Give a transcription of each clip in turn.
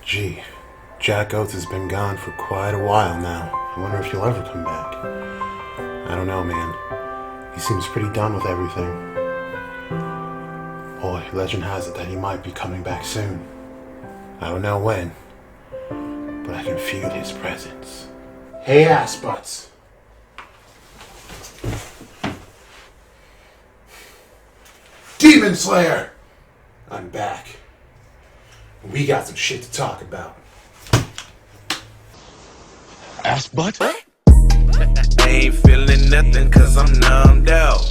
Gee, Jack OATz has been gone for quite a while now. I wonder if he'll ever come back. I don't know, man. He seems pretty done with everything. Boy, legend has it that he might be coming back soon. I don't know when, but I can feel his presence. Hey, ass butts. Demon Slayer! I'm back. We got some shit to talk about. Ass butt? I ain't feeling nothing cause I'm numbed out.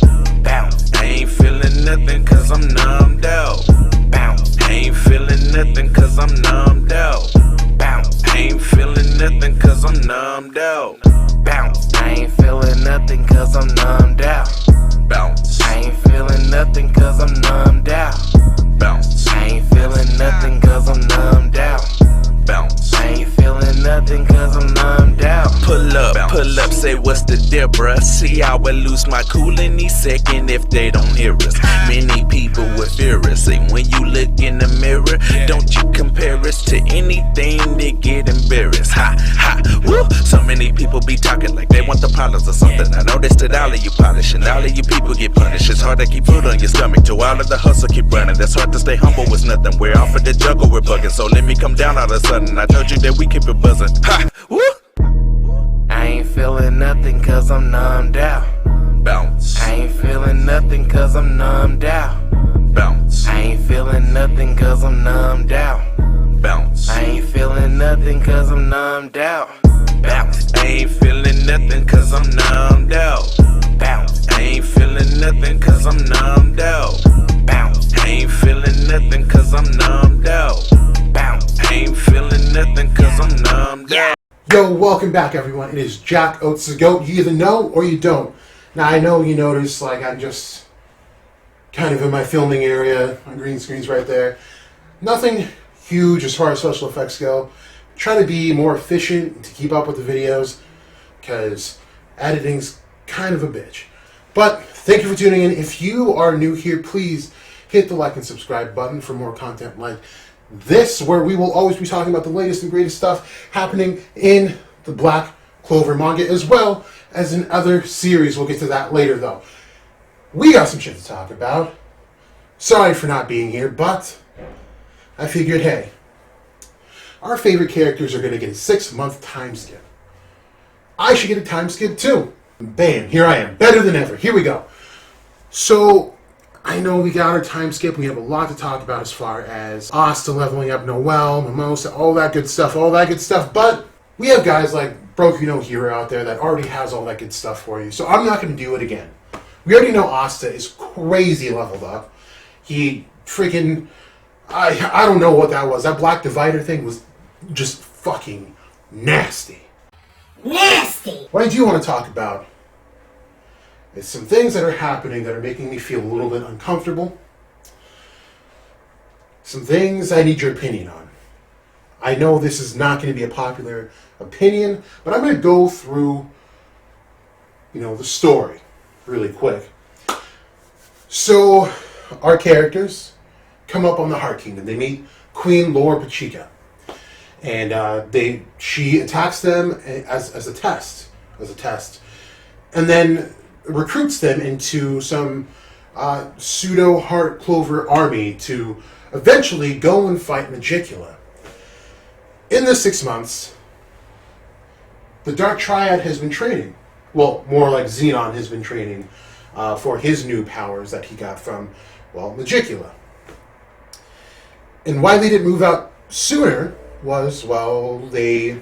Bounce. I ain't feeling nothing cause I'm numbed out. Bounce. I ain't feeling nothing cause I'm numbed out. Bounce. I ain't feeling nothing cause I'm numbed out. Bounce. I ain't feeling nothing cause I'm numbed out. Bounce. I ain't feeling nothing cause I'm numbed out. Bounce. I ain't feeling nothing cause I'm numbed out. Bounce. I ain't feeling nothing cause I'm numbed out. Pull up, say what's the deal, bruh? See how I lose my cool any second if they don't hear us. Many people will fear us. Say when you look in the mirror, don't you compare us to anything, they get embarrassed. Ha, ha, woo. So many people be talking like they want the problems or something. I noticed that all of you polish and all of you people get punished. It's hard to keep food on your stomach, to all of the hustle keep running. That's hard to stay humble with nothing. We're off of the jungle, we're bugging. So let me come down all of a sudden. I told you that we keep it buzzing. Ha, woo. I ain't feeling nothing cause I'm numbed out. Bounce. I ain't feeling nothing cause I'm numbed out. Bounce. I ain't feeling nothing cause I'm numbed out. Bounce. I ain't feeling nothing cause I'm numbed out. Bounce. I ain't feeling nothing cause I'm numbed out. Bounce. I ain't feeling nothing cause I'm numbed out. Bounce. I ain't feeling nothing cause I'm numbed out. Bounce. I ain't feeling nothing cause I'm numbed out. Yo, welcome back, everyone. It is Jack OATz the GOAT. You either know or you don't. Now, I know you notice, like, I'm just kind of in my filming area. My green screen's right there. Nothing huge as far as special effects go. Trying to be more efficient to keep up with the videos because editing's kind of a bitch. But thank you for tuning in. If you are new here, please hit the like and subscribe button for more content like this, where we will always be talking about the latest and greatest stuff happening in the Black Clover manga, as well as in other series. We'll get to that later, though. We got some shit to talk about. Sorry for not being here, but I figured, hey, our favorite characters are going to get a 6-month time skip. I should get a time skip, too. Bam, here I am. Better than ever. Here we go. So I know we got our time skip. We have a lot to talk about as far as Asta leveling up Noelle, Mimosa, all that good stuff. But we have guys like Broke You No Hero out there that already has all that good stuff for you. So I'm not going to do it again. We already know Asta is crazy leveled up. He freaking, I don't know what that was. That Black Divider thing was just fucking nasty. Nasty! What I do want to talk about is some things that are happening that are making me feel a little bit uncomfortable. Some things I need your opinion on. I know this is not going to be a popular opinion, but I'm going to go through, the story really quick. So, our characters come up on the Heart Kingdom. They meet Queen Loropechika. And she attacks them as a test. And then recruits them into some pseudo Heart Clover army to eventually go and fight Magicula. In the 6 months, the Dark Triad has been training. Well, more like Xenon has been training for his new powers that he got from, Magicula. And why they didn't move out sooner was, they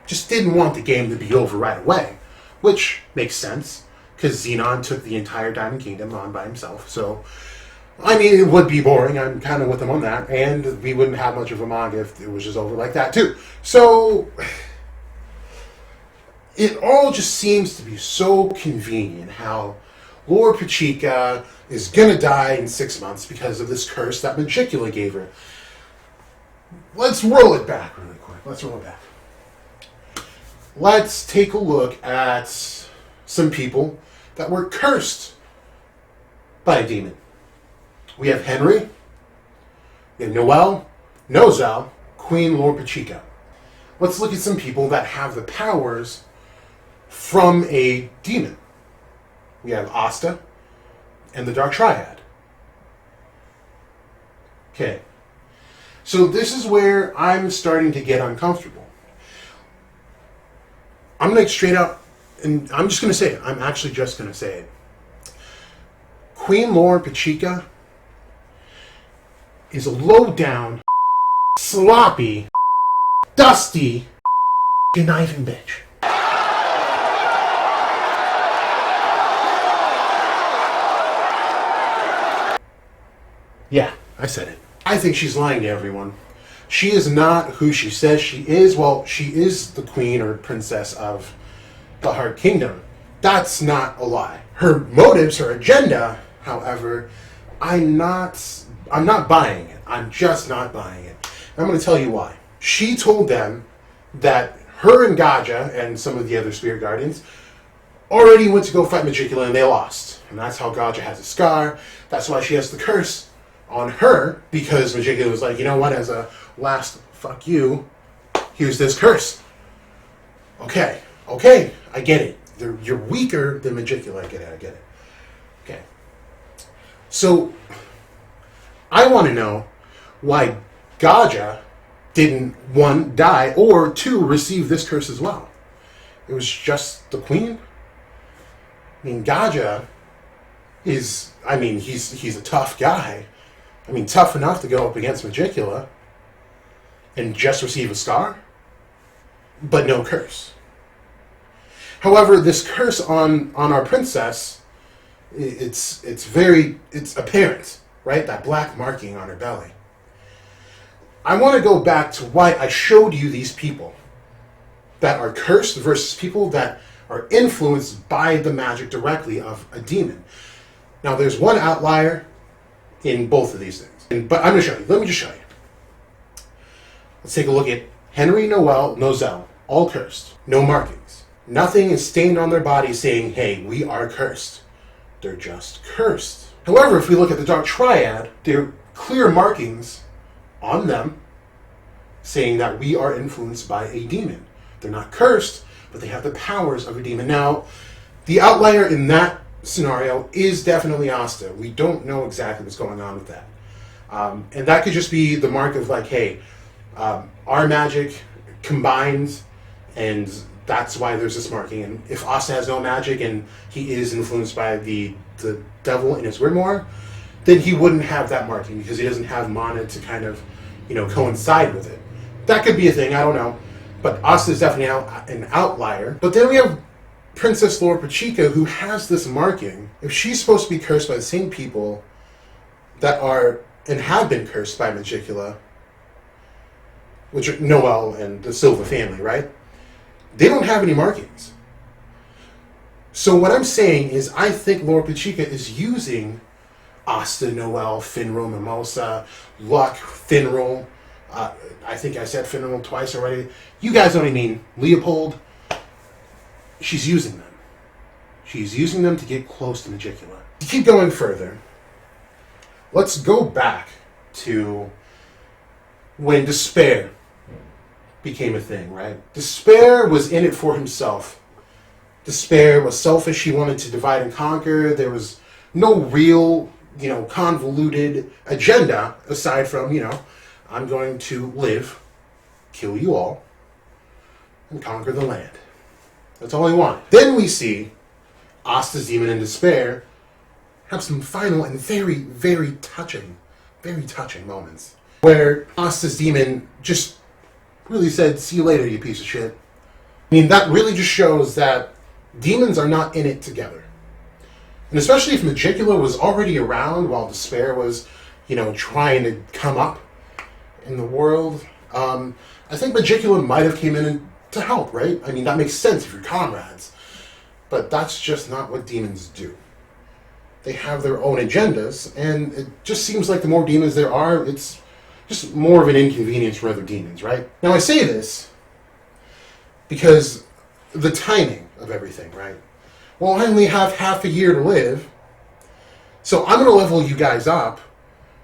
just didn't want the game to be over right away. Which makes sense, because Xenon took the entire Diamond Kingdom on by himself. So, it would be boring. I'm kind of with him on that. And we wouldn't have much of a manga if it was just over like that, too. So, it all just seems to be so convenient how Loropechika is going to die in 6 months because of this curse that Magicula gave her. Let's roll it back really quick. Let's take a look at some people that were cursed by a demon. We have Henry, we have Noelle, Nozal, Queen Loropechika. Let's look at some people that have the powers from a demon. We have Asta and the Dark Triad. Okay. So this is where I'm starting to get uncomfortable. I'm going to straight out, and I'm just going to say it. I'm actually just going to say it. Queen Loropechika is a low-down, sloppy, dusty, conniving bitch. Yeah, I said it. I think she's lying to everyone. She is not who she says she is. Well, she is the queen or princess of the Heart Kingdom. That's not a lie. Her motives, her agenda, however, I'm not buying it. I'm just not buying it. I'm going to tell you why. She told them that her and Gaja and some of the other spirit guardians already went to go fight Magicula and they lost. And that's how Gaja has a scar. That's why she has the curse on her, because Magicula was like, you know what, as a last fuck you, here's this curse. Okay, I get it. You're weaker than Magicula. I get it. Okay. So, I want to know why Gaja didn't, one, die, or two, receive this curse as well. It was just the queen? I mean, Gaja is, he's a tough guy. Tough enough to go up against Magicula and just receive a scar, but no curse. However, this curse on our princess, it's apparent, right? That black marking on her belly. I want to go back to why I showed you these people that are cursed versus people that are influenced by the magic directly of a demon. Now, there's one outlier in both of these things. But I'm going to show you. Let me just show you. Let's take a look at Henry Nozel, all cursed. No markings. Nothing is stained on their body saying, hey, we are cursed. They're just cursed. However, if we look at the Dark Triad, there are clear markings on them saying that we are influenced by a demon. They're not cursed, but they have the powers of a demon. Now, the outlier in that scenario is definitely Asta. We don't know exactly what's going on with that. And that could just be the mark of like, hey, our magic combines, and that's why there's this marking. And if Asta has no magic and he is influenced by the devil in his grimoire, then he wouldn't have that marking because he doesn't have mana to kind of, coincide with it. That could be a thing, I don't know. But Asta is definitely an outlier. But then we have Princess Loropechika, who has this marking. If she's supposed to be cursed by the same people that are and have been cursed by Magicula, which are Noel and the Silva family, right? They don't have any markings. So what I'm saying is I think Loropechika is using Asta, Noel, Finral, Mimosa, Luck, Finral. I think I said Finral twice already. You guys know what I mean. Leopold. She's using them. She's using them to get close to Magicula. To keep going further, let's go back to when Despair became a thing, right? Despair was in it for himself. Despair was selfish. He wanted to divide and conquer. There was no real, convoluted agenda aside from, I'm going to live, kill you all, and conquer the land. That's all he wanted. Then we see Asta's demon and Despair have some final and very, very touching moments where Asta's demon just really said, see you later, you piece of shit. That really just shows that demons are not in it together. And especially if Magicula was already around while Despair was, trying to come up in the world, I think Magicula might have came in to help, right? That makes sense if you're comrades. But that's just not what demons do. They have their own agendas, and it just seems like the more demons there are, it's just more of an inconvenience for other demons, right? Now I say this because the timing of everything, right? Well, I only have half a year to live, so I'm going to level you guys up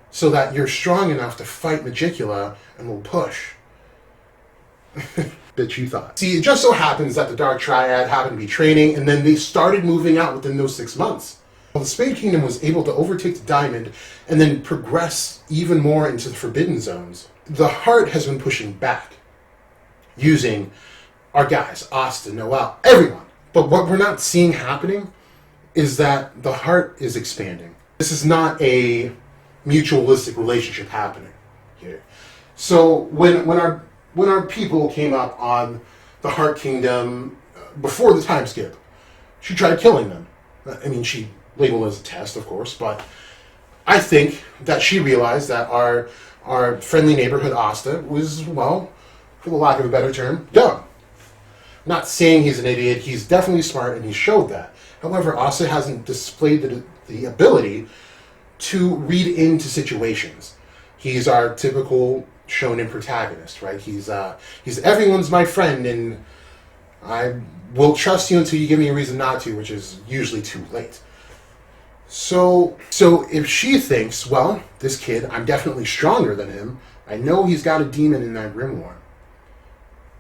so that you're strong enough to fight Magicula, and we'll push. Bitch, you thought. See, it just so happens that the Dark Triad happened to be training, and then they started moving out within those 6 months. Well, the Spade Kingdom was able to overtake the Diamond and then progress even more into the Forbidden Zones. The Heart has been pushing back, using our guys, Austin, Noel, everyone. But what we're not seeing happening is that the Heart is expanding. This is not a mutualistic relationship happening here. So when our people came up on the Heart Kingdom before the time skip, she tried killing them. I mean, she labeled it as a test, of course, but I think that she realized that our friendly neighborhood Asta was, well, for the lack of a better term, dumb. Not saying he's an idiot, he's definitely smart, and he showed that. However, Asta hasn't displayed the ability to read into situations. He's our typical shonen protagonist, right? He's everyone's my friend, and I will trust you until you give me a reason not to, which is usually too late. So if she thinks, well, this kid, I'm definitely stronger than him, I know he's got a demon in that grimoire,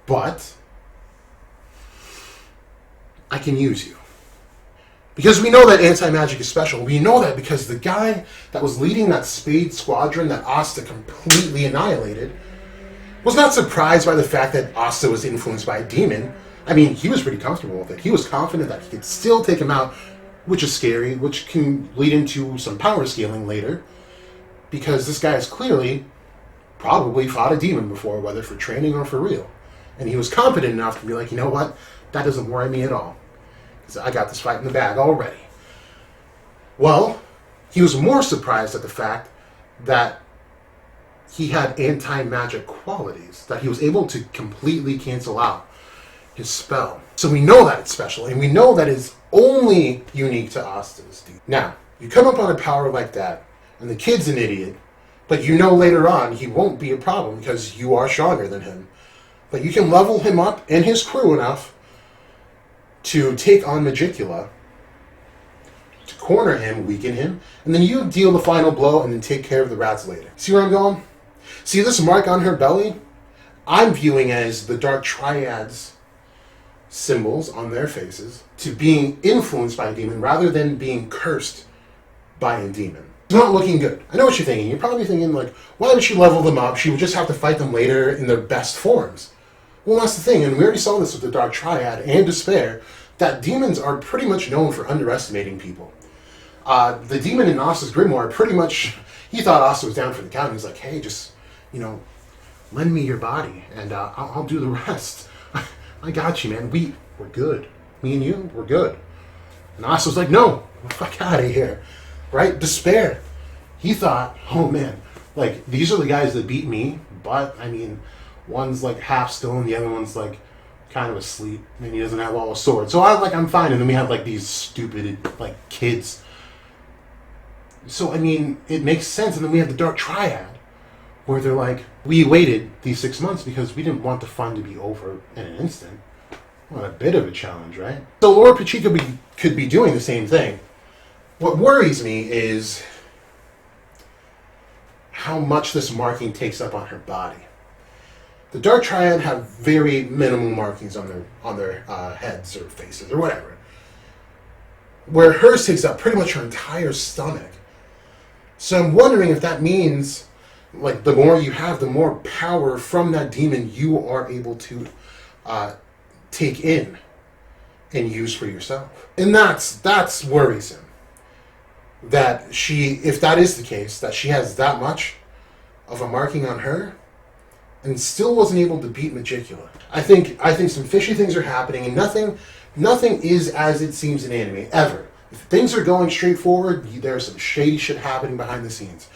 but I can use you. Because we know that anti-magic is special. We know that because the guy that was leading that Spade squadron that Asta completely annihilated was not surprised by the fact that Asta was influenced by a demon. I mean, he was pretty comfortable with it. He was confident that he could still take him out, which is scary, which can lead into some power scaling later, because this guy has clearly probably fought a demon before, whether for training or for real. And he was confident enough to be like, you know what, that doesn't worry me at all, because I got this fight in the bag already. Well, he was more surprised at the fact that he had anti-magic qualities, that he was able to completely cancel out his spell. So we know that it's special, and we know that it's only unique to Asta's. Now, you come up on a power like that, and the kid's an idiot, but you know later on he won't be a problem because you are stronger than him. But you can level him up and his crew enough to take on Magicula, to corner him, weaken him, and then you deal the final blow and then take care of the rats later. See where I'm going? See this mark on her belly? I'm viewing as the Dark Triad's symbols on their faces to being influenced by a demon rather than being cursed by a demon. It's not looking good. I know what you're thinking. You're probably thinking, like, why would she level them up? She would just have to fight them later in their best forms. Well, that's the thing, and we already saw this with the Dark Triad and Despair, that demons are pretty much known for underestimating people. The demon in Asta's grimoire pretty much, he thought Asta was down for the count. He's like, hey, just, lend me your body, and I'll do the rest. I got you, man. We're good. Me and you, we're good. And Asta was like, no, fuck out of here. Right? Despair. He thought, oh man, like, these are the guys that beat me, but, I mean, one's like half stone, the other one's like kind of asleep, and he doesn't have all a sword. So I'm fine. And then we have like these stupid, like, kids. So, I mean, it makes sense. And then we have the Dark Triad, where they're like, we waited these 6 months because we didn't want the fun to be over in an instant. Well, a bit of a challenge, right? So Loropechika could be doing the same thing. What worries me is how much this marking takes up on her body. The Dark Triad have very minimal markings on their heads or faces or whatever, where hers takes up pretty much her entire stomach. So I'm wondering if that means, like, the more you have, the more power from that demon you are able to take in and use for yourself. And that's worrisome. That if that is the case, that she has that much of a marking on her and still wasn't able to beat Magicula. I think some fishy things are happening, and nothing is as it seems in anime, ever. If things are going straight forward, there's some shady shit happening behind the scenes.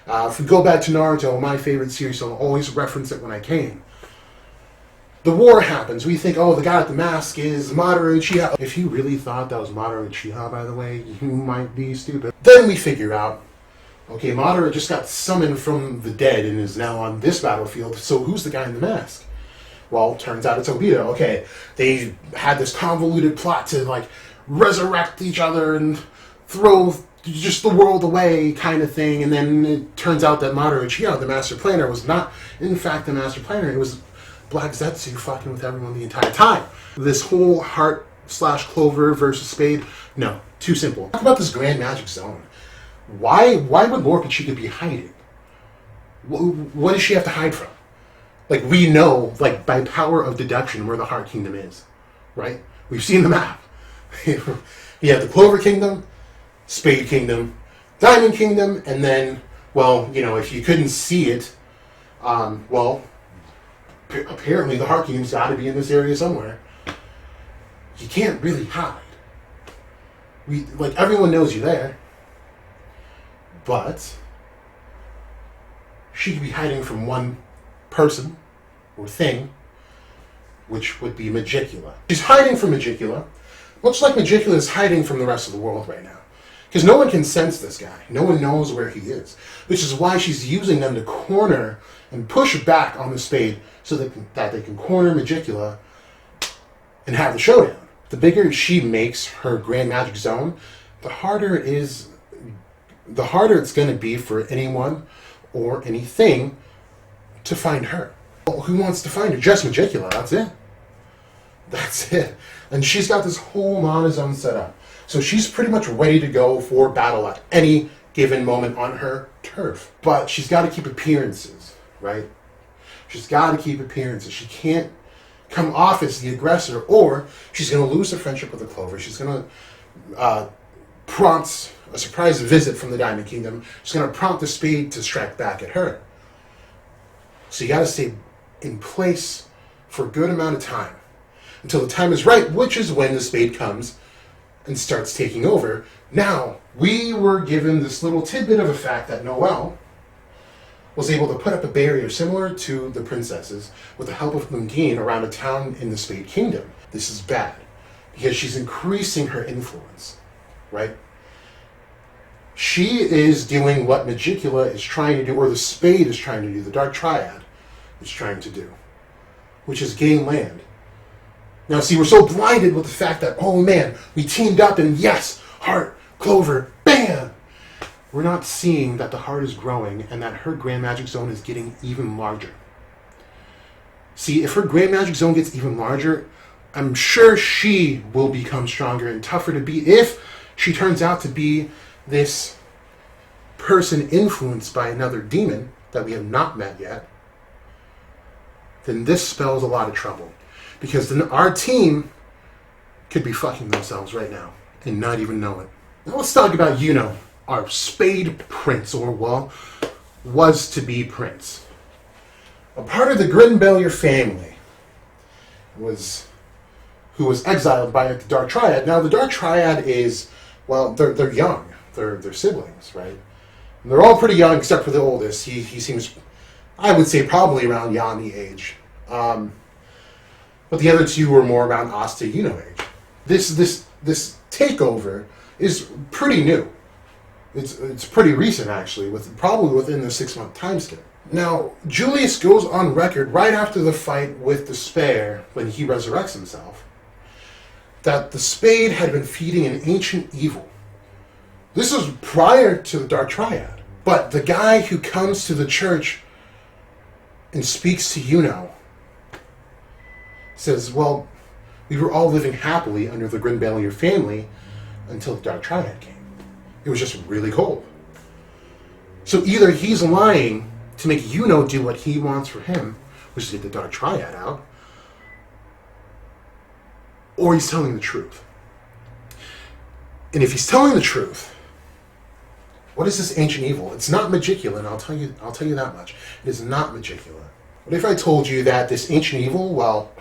If we go back to Naruto, my favorite series, so I'll always reference it when I can. The war happens. We think, oh, the guy with the mask is Mamoru Uchiha. If you really thought that was Mamoru Uchiha, by the way, you might be stupid. Then we figure out, okay, Mamoru just got summoned from the dead and is now on this battlefield, so who's the guy in the mask? Well, turns out it's Obito. Okay, they had this convoluted plot to, like, resurrect each other and throw just the world away kind of thing, and then it turns out that Mamoru Uchiha, the Master Planner, was not, in fact, the Master Planner. It was Black Zetsu fucking with everyone the entire time. This whole Heart/Clover versus Spade, no, too simple. Talk about this Grand Magic Zone. Why would Loropechika be hiding? What does she have to hide from? Like, we know, like, by power of deduction where the Heart Kingdom is, right? We've seen the map. You have the Clover Kingdom, Spade Kingdom, Diamond Kingdom, and then, well, you know, if you couldn't see it, well, apparently the Heart Kingdom's got to be in this area somewhere. You can't really hide. Like, everyone knows you're there, but she could be hiding from one person or thing, which would be Magicula. She's hiding from Magicula, much like Magicula is hiding from the rest of the world right now. Because no one can sense this guy. No one knows where he is. Which is why she's using them to corner and push back on the Spade so that they can corner Magicula and have the showdown. The bigger she makes her Grand Magic Zone, the harder it's going to be for anyone or anything to find her. Well, who wants to find her? Just Magicula, that's it. That's it. And she's got this whole Mana Zone set up. So she's pretty much ready to go for battle at any given moment on her turf. But she's got to keep appearances, right? She's got to keep appearances. She can't come off as the aggressor, or she's going to lose her friendship with the Clover. She's going to prompt a surprise visit from the Diamond Kingdom. She's going to prompt the Spade to strike back at her. So you got to stay in place for a good amount of time until the time is right, which is when the Spade comes and starts taking over. Now, we were given this little tidbit of a fact that Noelle was able to put up a barrier similar to the princesses with the help of Mundine around a town in the Spade Kingdom. This is bad because she's increasing her influence, right? She is doing what Magicula is trying to do, or the Spade is trying to do, the Dark Triad is trying to do, which is gain land. Now, see, we're so blinded with the fact that, oh man, we teamed up and yes, Heart, Clover, bam! We're not seeing that the Heart is growing and that her Grand Magic Zone is getting even larger. See, if her Grand Magic Zone gets even larger, I'm sure she will become stronger and tougher to beat if she turns out to be this person influenced by another demon that we have not met yet. Then this spells a lot of trouble. Because then our team could be fucking themselves right now and not even know it. Now let's talk about Yuno, our Spade Prince, or, well, was to be Prince. A part of the Grinbellier family who was exiled by the Dark Triad. Now the Dark Triad is, well, they're young. They're siblings, right? And they're all pretty young except for the oldest. He seems, I would say, probably around Yami age. But the other two were more around Asta Yuno age. This takeover is pretty new. It's pretty recent, actually, probably within the 6-month time scale. Now, Julius goes on record right after the fight with Despair, when he resurrects himself, that the Spade had been feeding an ancient evil. This was prior to the Dark Triad. But the guy who comes to the church and speaks to Yuno says, well, we were all living happily under the Grinbellier family until the Dark Triad came. It was just really cold. So either he's lying to make Yuno do what he wants for him, which is get the Dark Triad out, or he's telling the truth. And if he's telling the truth, what is this ancient evil? It's not Magicula, and I'll tell you that much. It is not Magicula. What if I told you that this ancient evil, well,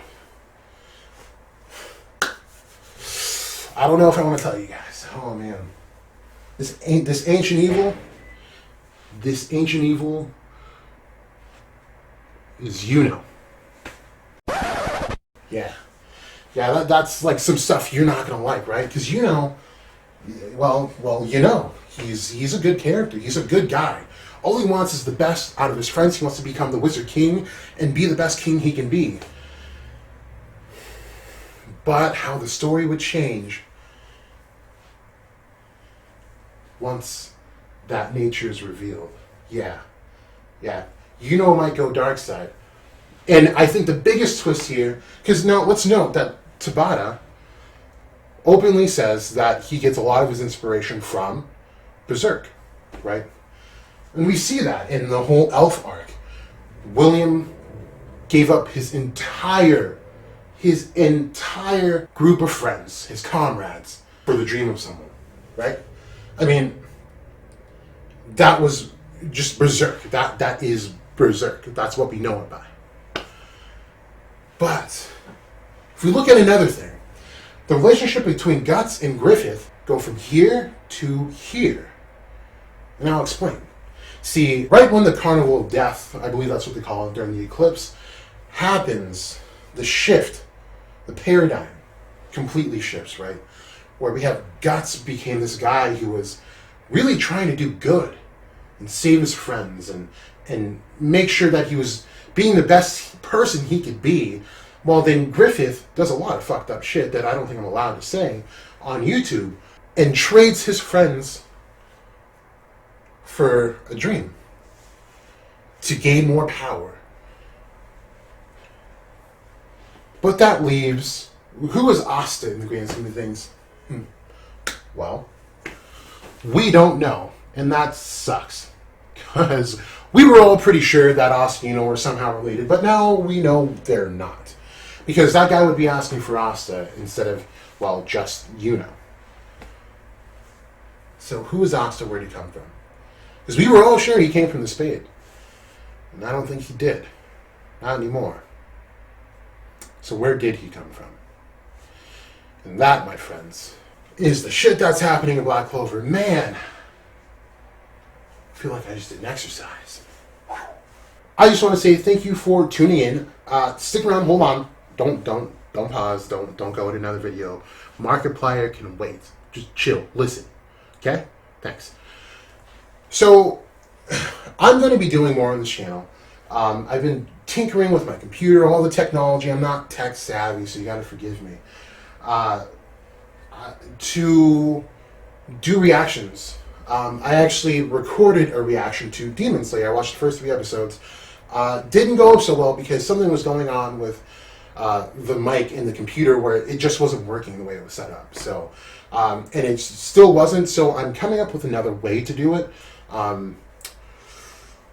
I don't know if I want to tell you guys. Oh man. This ancient evil is Yuno. Yeah, that's like some stuff you're not gonna like, right? Because Yuno, well, you know, he's a good character. He's a good guy. All he wants is the best out of his friends. He wants to become the Wizard King and be the best king he can be. But how the story would change once that nature is revealed. Yeah. Yuno might go dark side, And I think the biggest twist here, because now let's note that Tabata openly says that he gets a lot of his inspiration from Berserk, right? And we see that in the whole Elf arc. William gave up his entire group of friends, his comrades, for the dream of someone, right? I mean, that was just Berserk. That is Berserk. That's what we know it by. But if we look at another thing, the relationship between Guts and Griffith go from here to here. And I'll explain. See, right when the Carnival of Death, I believe that's what they call it during the eclipse, happens, the shift, the paradigm completely shifts, right? Where we have Guts became this guy who was really trying to do good and save his friends and make sure that he was being the best person he could be, while then Griffith does a lot of fucked up shit that I don't think I'm allowed to say on YouTube and trades his friends for a dream to gain more power. But that leaves, who is Asta in the grand scheme of things? Well, we don't know, and that sucks. Because we were all pretty sure that Asta and Yuno were somehow related, but now we know they're not. Because that guy would be asking for Asta instead of, well, just Yuno. So who is Asta? Where did he come from? Because we were all sure he came from the Spade. And I don't think he did. Not anymore. So where did he come from? And that, my friends, is the shit that's happening in Black Clover. Man, I feel like I just did an exercise. I just want to say thank you for tuning in. Stick around, hold on. Don't pause. Don't go to another video. Markiplier can wait. Just chill. Listen. Okay? Thanks. So, I'm going to be doing more on this channel. I've been tinkering with my computer, all the technology. I'm not tech savvy, so you got to forgive me. To do reactions. I actually recorded a reaction to Demon Slayer. I watched the first 3 episodes. Didn't go so well because something was going on with the mic in the computer where it just wasn't working the way it was set up. So, and it still wasn't. So I'm coming up with another way to do it.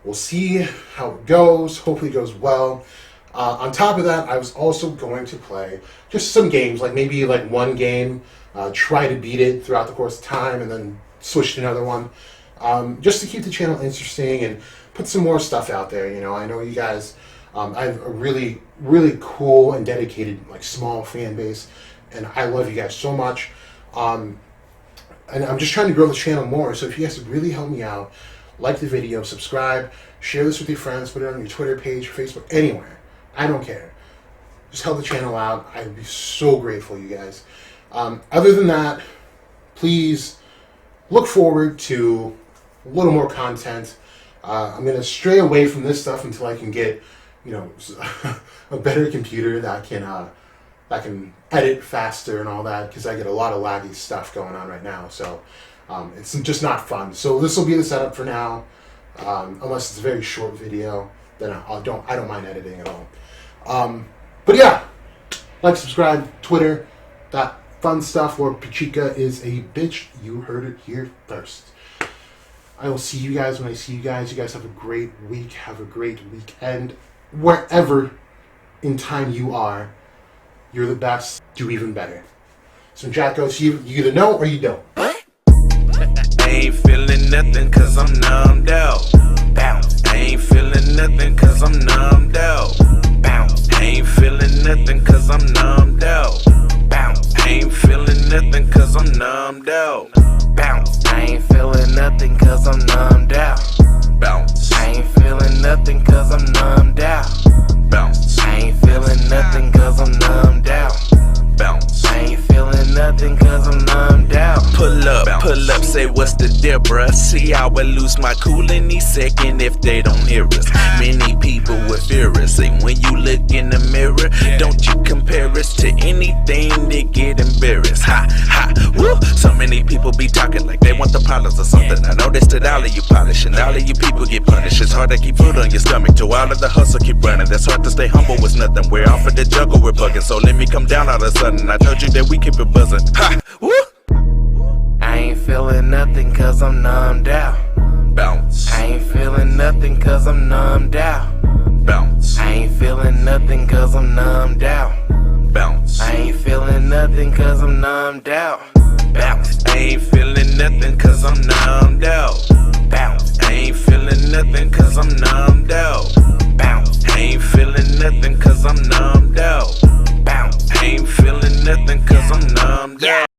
We'll see how it goes. Hopefully it goes well. On top of that, I was also going to play just some games, like maybe like one game, try to beat it throughout the course of time, and then switch to another one, just to keep the channel interesting and put some more stuff out there. You know, I know you guys, I have a really, really cool and dedicated, like, small fan base, and I love you guys so much. And I'm just trying to grow the channel more, so if you guys would really help me out, like the video, subscribe, share this with your friends, put it on your Twitter page, Facebook, anywhere. I don't care. Just help the channel out. I'd be so grateful, you guys. Other than that, please look forward to a little more content. I'm going to stray away from this stuff until I can get, you know, a better computer that can edit faster and all that, because I get a lot of laggy stuff going on right now. So it's just not fun. So this will be the setup for now, unless it's a very short video. Then I don't mind editing at all. But yeah, like, subscribe, Twitter, that fun stuff. Loropechika is a bitch. You heard it here first. I will see you guys when I see you guys. You guys have a great week. Have a great weekend. Wherever in time you are, you're the best. Do even better. So Jack goes, you either know or you don't. I ain't feeling nothing cause I'm numbed out. Bounce. I ain't feeling nothing cause I'm numbed out. Bounce. I ain't feeling nothing cause I'm numbed out. Bounce. I ain't feeling nothing cause I'm numbed out. Bounce. I ain't feeling nothing cause I'm numbed out. Bounce. I ain't feeling nothing cause I'm numbed out. Bounce. I ain't feeling nothing cause I'm numbed out. Bounce. I ain't feeling nothing cause I'm numbed out. Pull up, say what's the deal, bruh? See how I lose my cool any second if they don't hear us. Many people will fear us. Say when you look in the mirror, don't you compare us to anything that get embarrassed. Ha, ha, woo! Woo! So many people be talking like they want the problems or something. I noticed that all of you polish and all of you people get punished. It's hard to keep food on your stomach, to all of the hustle keep running. That's hard to stay humble with nothing. We're off of the jungle, we're bugging. So let me come down all of a sudden. I told you that we keep it buzzing. Ha! Woo! I ain't feeling nothing cause I'm numbed out. Bounce. I ain't feeling nothing cause I'm numbed out. Bounce. I ain't feeling nothing cause I'm numbed out. Bounce. I ain't feeling nothing cause I'm numbed out. Bounce. I ain't feeling nothing cause I'm numbed out. Bounce. I ain't feeling nothing cause I'm numbed out.